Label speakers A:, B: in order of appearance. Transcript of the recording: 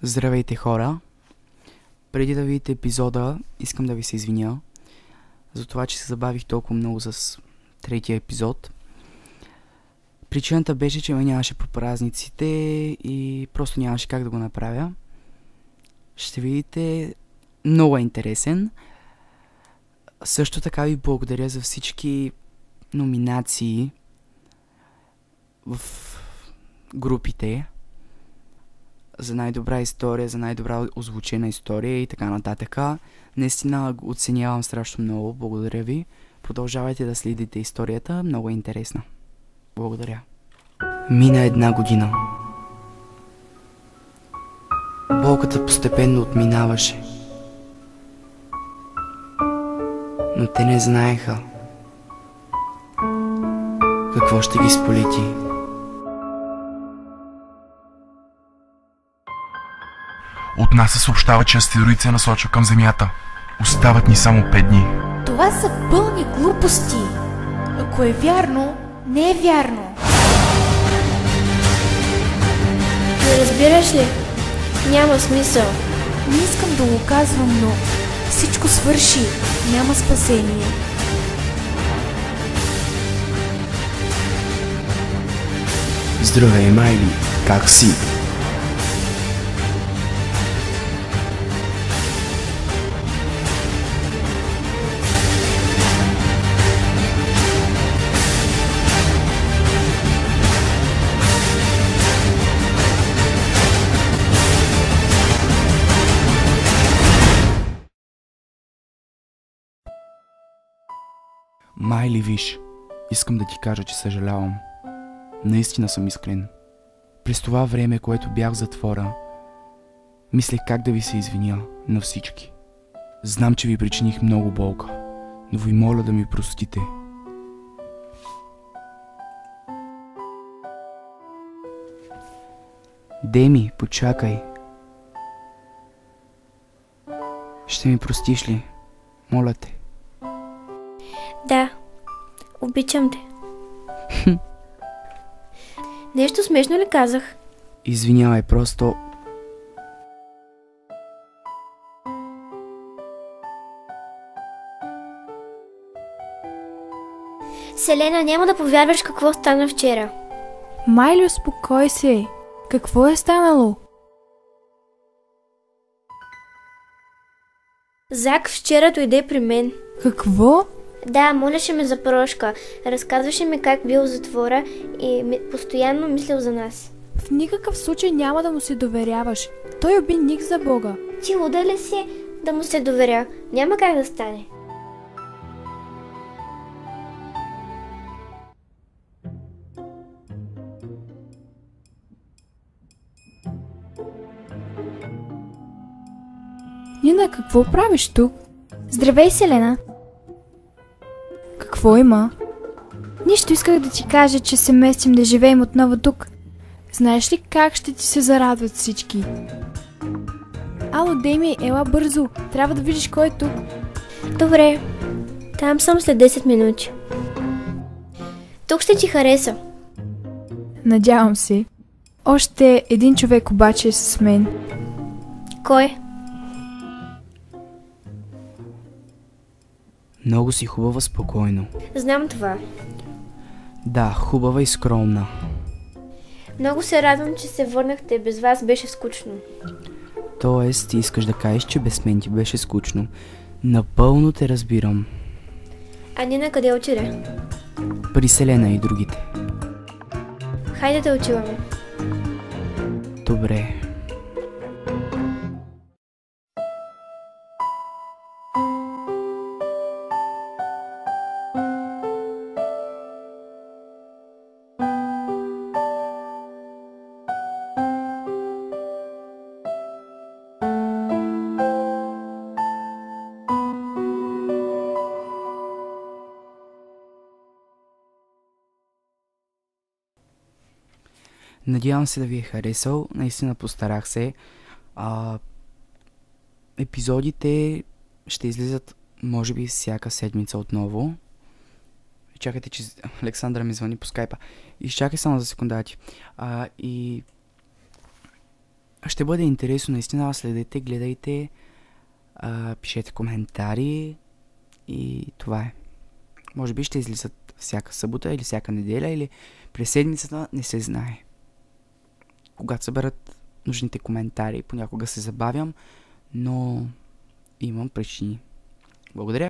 A: Здравейте, хора! Преди да видите епизода, искам да ви се извиня за това, че се забавих толкова много с третия епизод. Причината беше, че ме нямаше по празниците и просто нямаше как да го направя. Ще видите, много е интересен. Също така ви благодаря за всички номинации в групите. За най-добра история, за най-добра озвучена история и така нататък. Наистина оценявам страшно много. Благодаря ви. Продължавайте да следите историята. Много е интересна. Благодаря. Мина една година. Болката постепенно отминаваше. Но те не знаеха какво ще ги сполети.
B: От нас се съобщава, че астероид се насочва към Земята. Остават ни само 5 дни.
C: Това са пълни глупости. Ако е вярно, не е вярно.
D: Не разбираш ли? Няма смисъл.
C: Не искам да го казвам, но всичко свърши. Няма спасение.
A: Здравей, Майли! Как си? Майли, виж, искам да ти кажа, че съжалявам. Наистина съм искрен. През това време, което бях в затвора, мислех как да ви се извиня на всички. Знам, че ви причиних много болка, но ви моля да ми простите. Деми, почакай. Ще ми простиш ли? Моля те.
D: Да, обичам те. Нещо смешно ли казах?
A: Извинявай, просто...
D: Селена, няма да повярваш какво стана вчера.
C: Майли, успокой се. Какво е станало?
D: Зак вчера дойде при мен.
C: Какво?
D: Да, молеше ме за прошка. Разказваше ми как бил в затвора и постоянно мислил за нас.
C: В никакъв случай няма да му се доверяваш. Той уби Ник за Бога.
D: Ти луда ли си да му се доверя? Няма как да стане.
C: Нина, какво правиш тук?
E: Здравей, Селена.
C: Какво има?
E: Нищо, исках да ти кажа, че се местим да живеем отново тук.
C: Знаеш ли как ще ти се зарадват всички? Ало, Деми, ела бързо. Трябва да видиш кой е тук.
D: Добре, там съм след 10 минути. Тук ще ти хареса.
C: Надявам се. Още един човек обаче е с мен.
D: Кой?
A: Много си хубава, спокойно.
D: Знам това.
A: Да, хубава и скромна.
D: Много се радвам, че се върнахте. Без вас беше скучно.
A: Тоест, ти искаш да кажеш, че без мен ти беше скучно. Напълно те разбирам.
D: А Нина къде отиде?
A: При Селена и другите.
D: Хайде да отиваме.
A: Добре. Надявам се да ви е харесал. Наистина постарах се. Епизодите ще излизат може би всяка седмица отново. Чакайте, че Александра ми звъни по скайпа. Изчакай само за секундати. Ще бъде интересно, наистина. Следете, гледайте, пишете коментари и това е. Може би ще излизат всяка събота или всяка неделя или през седмицата, не се знае. Когато съберат нужните коментари, понякога се забавям, но имам причини. Благодаря.